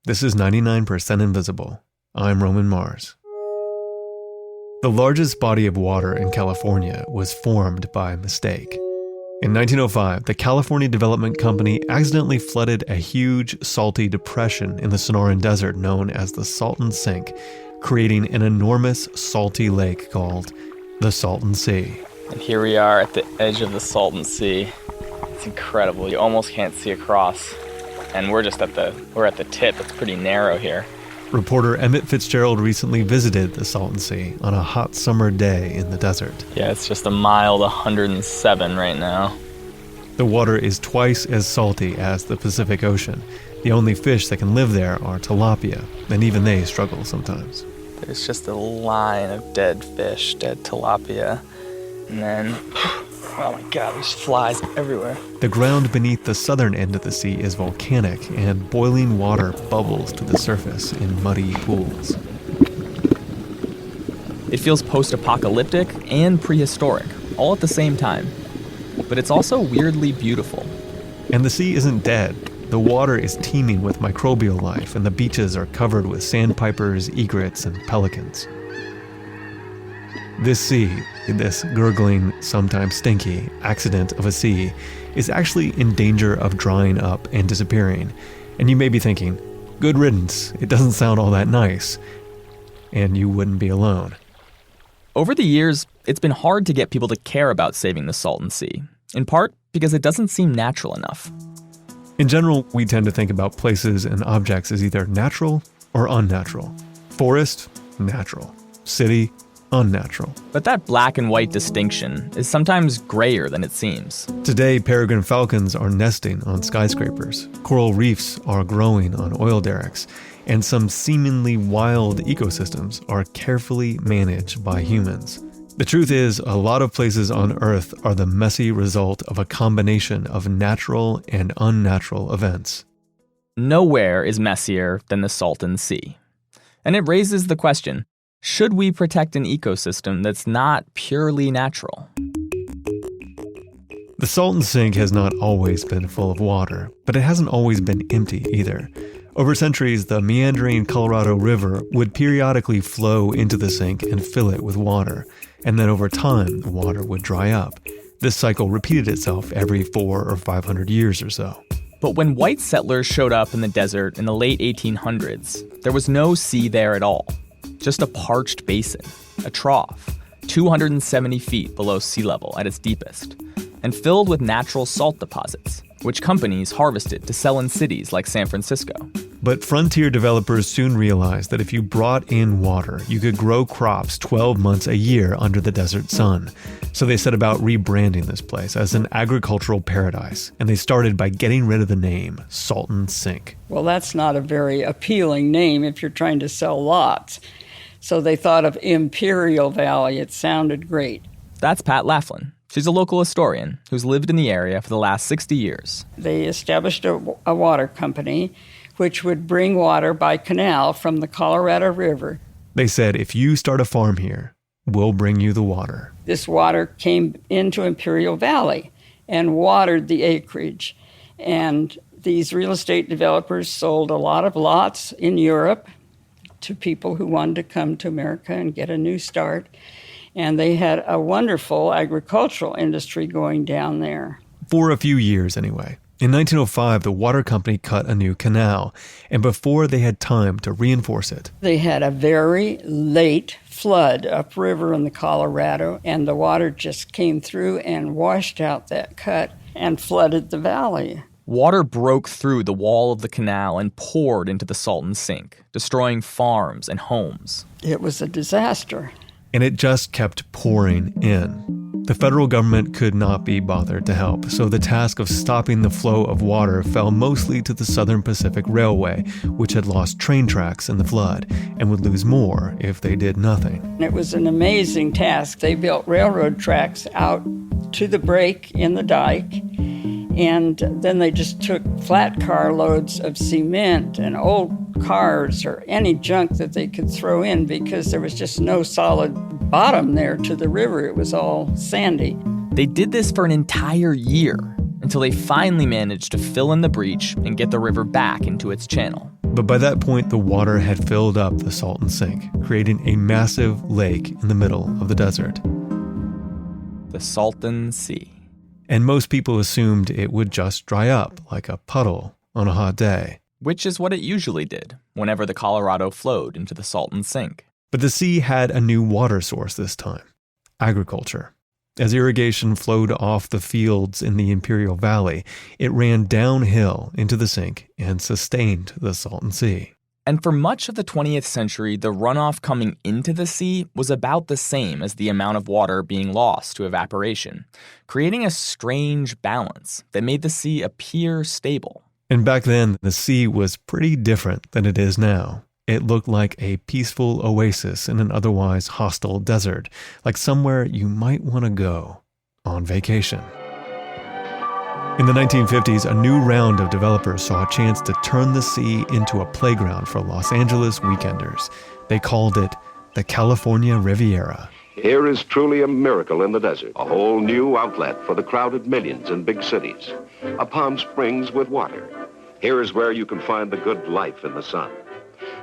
This is 99% Invisible. I'm Roman Mars. The largest body of water in California was formed by mistake. In 1905, the California Development Company accidentally flooded a huge, salty depression in the Sonoran Desert known as the Salton Sink, creating an enormous salty lake called the Salton Sea. And here we are at the edge of the Salton Sea. It's incredible. You almost can't see across. And we're at the tip. It's pretty narrow here. Reporter Emmett Fitzgerald recently visited the Salton Sea on a hot summer day in the desert. Yeah, it's just a mile to 107 right now. The water is twice as salty as the Pacific Ocean. The only fish that can live there are tilapia, and even they struggle sometimes. There's just a line of dead fish, dead tilapia. And then, oh my God, there's flies everywhere. The ground beneath the southern end of the sea is volcanic, and boiling water bubbles to the surface in muddy pools. It feels post-apocalyptic and prehistoric, all at the same time. But it's also weirdly beautiful. And the sea isn't dead. The water is teeming with microbial life, and the beaches are covered with sandpipers, egrets, and pelicans. This sea, this gurgling, sometimes stinky accident of a sea, is actually in danger of drying up and disappearing. And you may be thinking, good riddance, it doesn't sound all that nice. And you wouldn't be alone. Over the years, it's been hard to get people to care about saving the Salton Sea, in part because it doesn't seem natural enough. In general, we tend to think about places and objects as either natural or unnatural. Forest, natural. City, unnatural. But that black and white distinction is sometimes grayer than it seems. Today, peregrine falcons are nesting on skyscrapers. Coral reefs are growing on oil derricks. And some seemingly wild ecosystems are carefully managed by humans. The truth is, a lot of places on Earth are the messy result of a combination of natural and unnatural events. Nowhere is messier than the Salton Sea. And it raises the question, should we protect an ecosystem that's not purely natural? The Salton Sink has not always been full of water, but it hasn't always been empty either. Over centuries, the meandering Colorado River would periodically flow into the sink and fill it with water. And then over time, the water would dry up. This cycle repeated itself every 400 or 500 years or so. But when white settlers showed up in the desert in the late 1800s, there was no sea there at all. Just a parched basin, a trough, 270 feet below sea level at its deepest, and filled with natural salt deposits, which companies harvested to sell in cities like San Francisco. But frontier developers soon realized that if you brought in water, you could grow crops 12 months a year under the desert sun. So they set about rebranding this place as an agricultural paradise, and they started by getting rid of the name Salton Sink. Well, that's not a very appealing name if you're trying to sell lots. So they thought of Imperial Valley. It sounded great. That's Pat Laughlin. She's a local historian who's lived in the area for the last 60 years. They established a water company which would bring water by canal from the Colorado River. They said, if you start a farm here, we'll bring you the water. This water came into Imperial Valley and watered the acreage. And these real estate developers sold a lot of lots in Europe to people who wanted to come to America and get a new start. And they had a wonderful agricultural industry going down there. For a few years, anyway. In 1905, the water company cut a new canal, and before they had time to reinforce it, they had a very late flood upriver in the Colorado, and the water just came through and washed out that cut and flooded the valley. Water broke through the wall of the canal and poured into the Salton Sink, destroying farms and homes. It was a disaster. And it just kept pouring in. The federal government could not be bothered to help, so the task of stopping the flow of water fell mostly to the Southern Pacific Railway, which had lost train tracks in the flood and would lose more if they did nothing. It was an amazing task. They built railroad tracks out to the break in the dike, and then they just took flat car loads of cement and old cars or any junk that they could throw in because there was just no solid bottom there to the river. It was all sandy. They did this for an entire year until they finally managed to fill in the breach and get the river back into its channel. But by that point, the water had filled up the Salton Sink, creating a massive lake in the middle of the desert. The Salton Sea. And most people assumed it would just dry up like a puddle on a hot day. Which is what it usually did whenever the Colorado flowed into the Salton Sink. But the sea had a new water source this time: agriculture. As irrigation flowed off the fields in the Imperial Valley, it ran downhill into the sink and sustained the Salton Sea. And for much of the 20th century, the runoff coming into the sea was about the same as the amount of water being lost to evaporation, creating a strange balance that made the sea appear stable. And back then, the sea was pretty different than it is now. It looked like a peaceful oasis in an otherwise hostile desert, like somewhere you might want to go on vacation. In the 1950s, a new round of developers saw a chance to turn the sea into a playground for Los Angeles weekenders. They called it the California Riviera. Here is truly a miracle in the desert, a whole new outlet for the crowded millions in big cities. A Palm Springs with water. Here is where you can find the good life in the sun.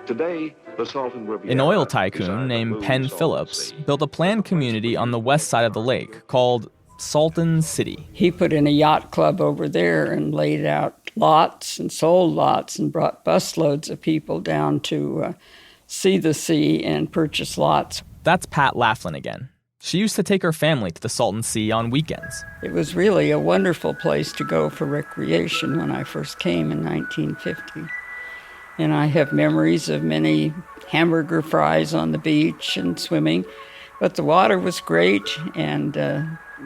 Today, the Salton Riviera... An oil tycoon named Penn Phillips built a planned community on the west side of the lake called Salton City. He put in a yacht club over there and laid out lots and sold lots and brought busloads of people down to see the sea and purchase lots. That's Pat Laughlin again. She used to take her family to the Salton Sea on weekends. It was really a wonderful place to go for recreation when I first came in 1950. And I have memories of many hamburger fries on the beach and swimming. But the water was great, and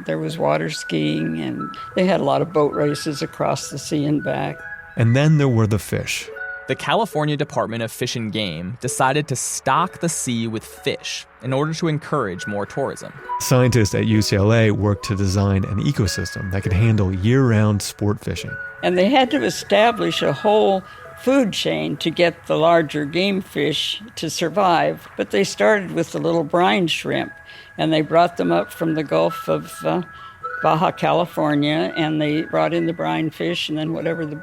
there was water skiing, and they had a lot of boat races across the sea and back. And then there were the fish. The California Department of Fish and Game decided to stock the sea with fish in order to encourage more tourism. Scientists at UCLA worked to design an ecosystem that could handle year-round sport fishing. And they had to establish a whole food chain to get the larger game fish to survive. But they started with the little brine shrimp, and they brought them up from the Gulf of Baja California, and they brought in the brine fish, and then whatever the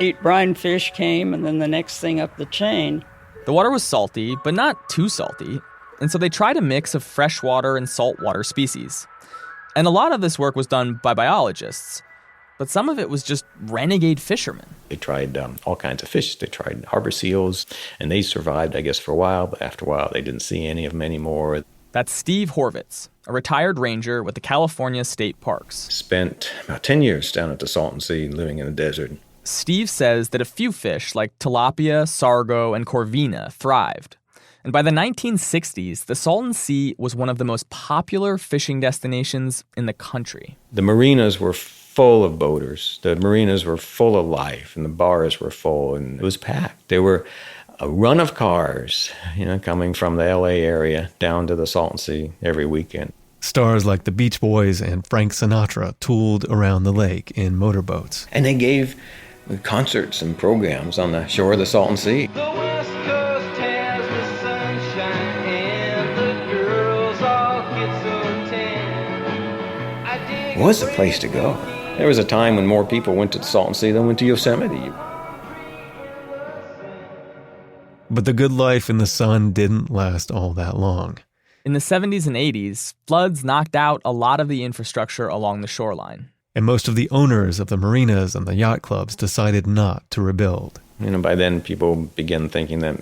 8 brine fish came, and then the next thing up the chain. The water was salty, but not too salty, and so they tried a mix of freshwater and saltwater species. And a lot of this work was done by biologists, but some of it was just renegade fishermen. They tried all kinds of fish. They tried harbor seals, and they survived, I guess, for a while, but after a while they didn't see any of them anymore. That's Steve Horvitz, a retired ranger with the California State Parks. Spent about 10 years down at the Salton Sea living in the desert. Steve says that a few fish like tilapia, sargo, and corvina thrived. And by the 1960s, the Salton Sea was one of the most popular fishing destinations in the country. The marinas were full of boaters. The marinas were full of life, and the bars were full, and it was packed. There were a run of cars, coming from the LA area down to the Salton Sea every weekend. Stars like the Beach Boys and Frank Sinatra tooled around the lake in motorboats. And they gave concerts and programs on the shore of the Salton Sea. The West Coast has the sunshine and the girls all get so tan. It was a place to go. There was a time when more people went to the Salton Sea than went to Yosemite. But the good life in the sun didn't last all that long. In the 70s and 80s, floods knocked out a lot of the infrastructure along the shoreline. And most of the owners of the marinas and the yacht clubs decided not to rebuild. By then people began thinking that,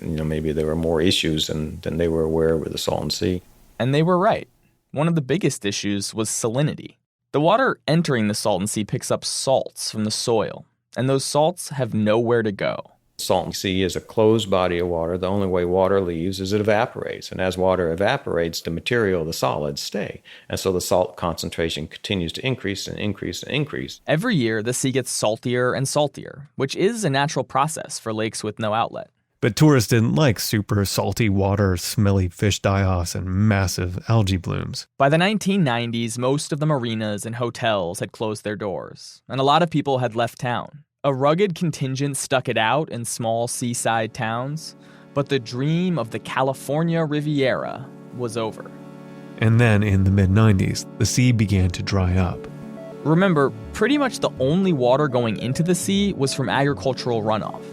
maybe there were more issues than they were aware with the Salton Sea. And they were right. One of the biggest issues was salinity. The water entering the Salton Sea picks up salts from the soil, and those salts have nowhere to go. Salton Sea is a closed body of water. The only way water leaves is it evaporates. And as water evaporates, the material, the solids, stay. And so the salt concentration continues to increase and increase and increase. Every year, the sea gets saltier and saltier, which is a natural process for lakes with no outlet. But tourists didn't like super salty water, smelly fish die-offs, and massive algae blooms. By the 1990s, most of the marinas and hotels had closed their doors, and a lot of people had left town. A rugged contingent stuck it out in small seaside towns, but the dream of the California Riviera was over. And then in the mid-90s, the sea began to dry up. Remember, pretty much the only water going into the sea was from agricultural runoff.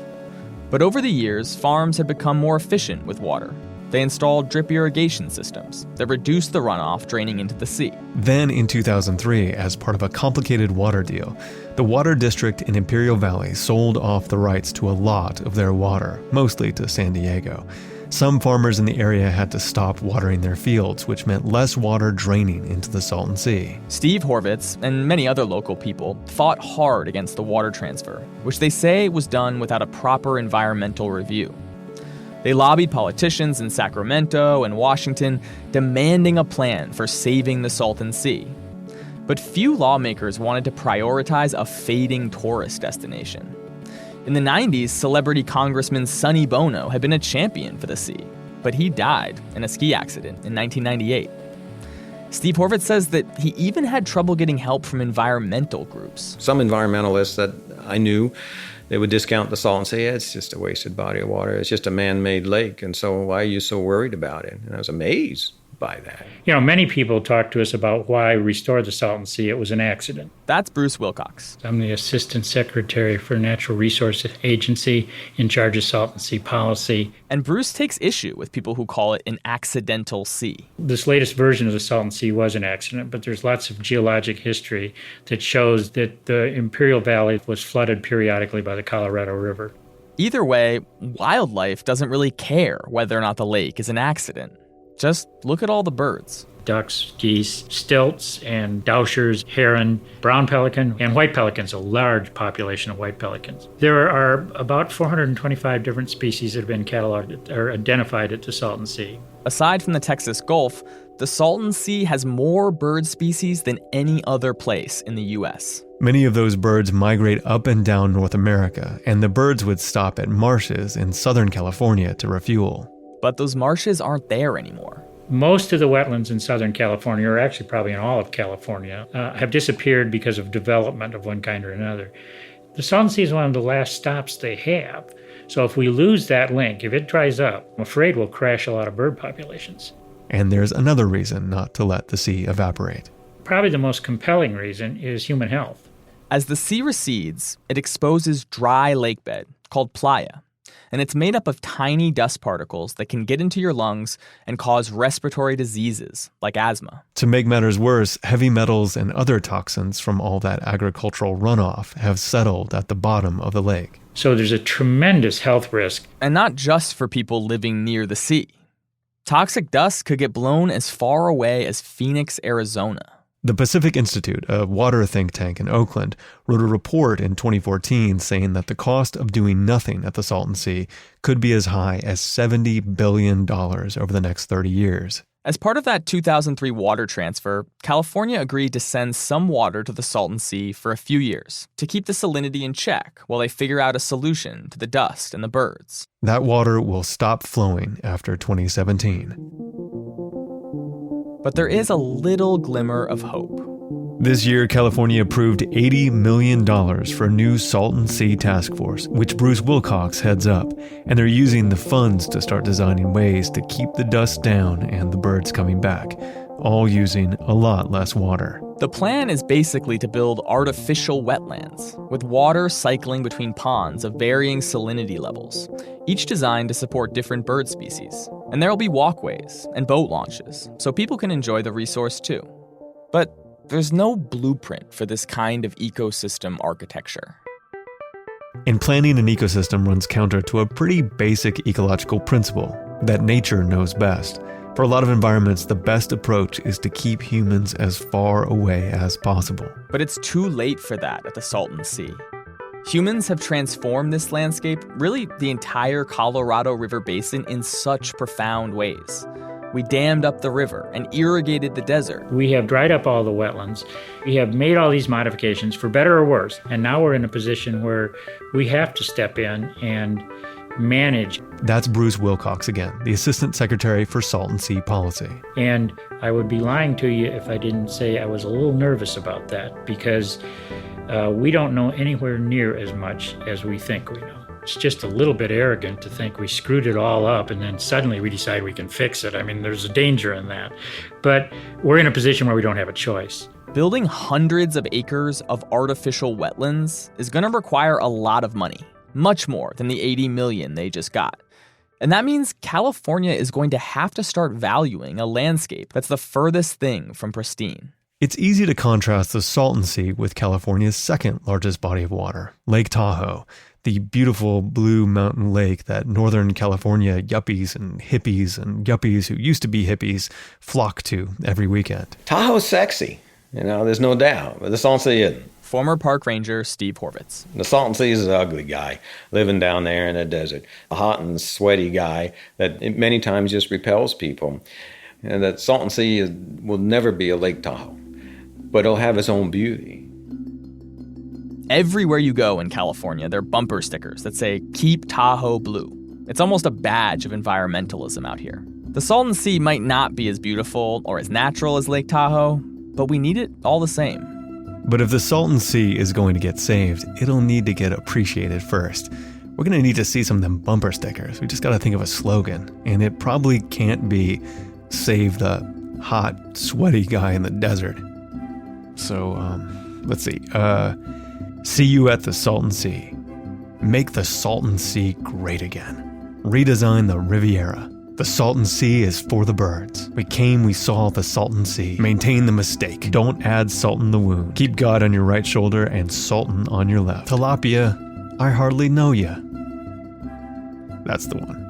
But over the years, farms have become more efficient with water. They installed drip irrigation systems that reduced the runoff draining into the sea. Then in 2003, as part of a complicated water deal, the water district in Imperial Valley sold off the rights to a lot of their water, mostly to San Diego. Some farmers in the area had to stop watering their fields, which meant less water draining into the Salton Sea. Steve Horvitz and many other local people fought hard against the water transfer, which they say was done without a proper environmental review. They lobbied politicians in Sacramento and Washington, demanding a plan for saving the Salton Sea. But few lawmakers wanted to prioritize a fading tourist destination. In the 90s, celebrity Congressman Sonny Bono had been a champion for the sea, but he died in a ski accident in 1998. Steve Horvitz says that he even had trouble getting help from environmental groups. Some environmentalists that I knew, they would discount the Salton Sea. It's just a wasted body of water. It's just a man-made lake. And so why are you so worried about it? And I was amazed by that. You know, many people talk to us about why we restored the Salton Sea. It was an accident. That's Bruce Wilcox. I'm the Assistant Secretary for Natural Resources Agency in charge of Salton Sea policy. And Bruce takes issue with people who call it an accidental sea. This latest version of the Salton Sea was an accident, but there's lots of geologic history that shows that the Imperial Valley was flooded periodically by the Colorado River. Either way, wildlife doesn't really care whether or not the lake is an accident. Just look at all the birds. Ducks, geese, stilts, and dowshers, heron, brown pelican, and white pelicans, a large population of white pelicans. There are about 425 different species that have been cataloged or identified at the Salton Sea. Aside from the Texas Gulf, the Salton Sea has more bird species than any other place in the U.S. Many of those birds migrate up and down North America, and the birds would stop at marshes in Southern California to refuel. But those marshes aren't there anymore. Most of the wetlands in Southern California, or actually probably in all of California, have disappeared because of development of one kind or another. The Salton Sea is one of the last stops they have. So if we lose that link, if it dries up, I'm afraid we'll crash a lot of bird populations. And there's another reason not to let the sea evaporate. Probably the most compelling reason is human health. As the sea recedes, it exposes dry lakebed called playa. And it's made up of tiny dust particles that can get into your lungs and cause respiratory diseases like asthma. To make matters worse, heavy metals and other toxins from all that agricultural runoff have settled at the bottom of the lake. So there's a tremendous health risk. And not just for people living near the sea. Toxic dust could get blown as far away as Phoenix, Arizona. The Pacific Institute, a water think tank in Oakland, wrote a report in 2014 saying that the cost of doing nothing at the Salton Sea could be as high as $70 billion over the next 30 years. As part of that 2003 water transfer, California agreed to send some water to the Salton Sea for a few years to keep the salinity in check while they figure out a solution to the dust and the birds. That water will stop flowing after 2017. But there is a little glimmer of hope. This year, California approved $80 million for a new Salton Sea Task Force, which Bruce Wilcox heads up, and they're using the funds to start designing ways to keep the dust down and the birds coming back, all using a lot less water. The plan is basically to build artificial wetlands, with water cycling between ponds of varying salinity levels, each designed to support different bird species. And there'll be walkways and boat launches, so people can enjoy the resource too. But there's no blueprint for this kind of ecosystem architecture. And planning an ecosystem runs counter to a pretty basic ecological principle, that nature knows best. For a lot of environments, the best approach is to keep humans as far away as possible. But it's too late for that at the Salton Sea. Humans have transformed this landscape, really the entire Colorado River basin, in such profound ways. We dammed up the river and irrigated the desert. We have dried up all the wetlands. We have made all these modifications for better or worse. And now we're in a position where we have to step in and manage. That's Bruce Wilcox again, the Assistant Secretary for Salton Sea Policy. And I would be lying to you if I didn't say I was a little nervous about that, because we don't know anywhere near as much as we think we know. It's just a little bit arrogant to think we screwed it all up and then suddenly we decide we can fix it. I mean, there's a danger in that. But we're in a position where we don't have a choice. Building hundreds of acres of artificial wetlands is going to require a lot of money. much more than the 80 million they just got. And that means California is going to have to start valuing a landscape that's the furthest thing from pristine. It's easy to contrast the Salton Sea with California's second largest body of water, Lake Tahoe, the beautiful blue mountain lake that Northern California yuppies and yuppies who used to be hippies flock to every weekend. Tahoe's sexy, there's no doubt, but the Salton Sea isn't. Former park ranger Steve Horvitz. The Salton Sea is an ugly guy living down there in the desert, a hot and sweaty guy that many times just repels people. And that Salton Sea will never be a Lake Tahoe, but it'll have its own beauty. Everywhere you go in California, there are bumper stickers that say, "Keep Tahoe Blue." It's almost a badge of environmentalism out here. The Salton Sea might not be as beautiful or as natural as Lake Tahoe, but we need it all the same. But if the Salton Sea is going to get saved, it'll need to get appreciated first. We're going to need to see some of them bumper stickers. We just got to think of a slogan, and it probably can't be "Save the hot, sweaty guy in the desert." So, let's see. See you at the Salton Sea. Make the Salton Sea great again. Redesign the Riviera. The Salton Sea is for the birds. We came, we saw the Salton Sea. Maintain the mistake. Don't add salt in the wound. Keep God on your right shoulder and Salton on your left. Tilapia, I hardly know ya. That's the one.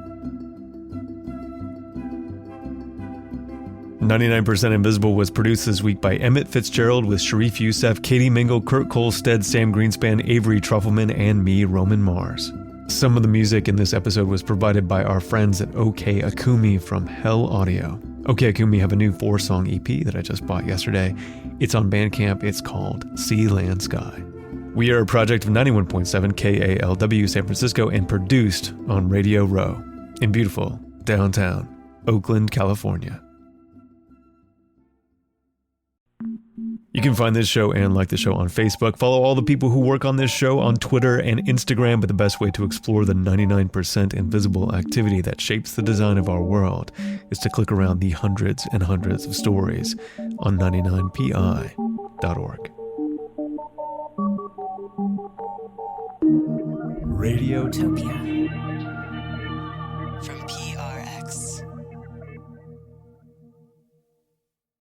99% Invisible was produced this week by Emmett Fitzgerald with Sharif Youssef, Katie Mingle, Kurt Kolstad, Sam Greenspan, Avery Trufelman, and me, Roman Mars. Some of the music in this episode was provided by our friends at OK Akumi from Hell Audio. OK Akumi have a new 4-song EP that I just bought yesterday. It's on Bandcamp. It's called Sea, Land, Sky. We are a project of 91.7 KALW San Francisco and produced on Radio Row in beautiful downtown Oakland, California. You can find this show and like the show on Facebook. Follow all the people who work on this show on Twitter and Instagram, but the best way to explore the 99% invisible activity that shapes the design of our world is to click around the hundreds and hundreds of stories on 99pi.org. Radiotopia from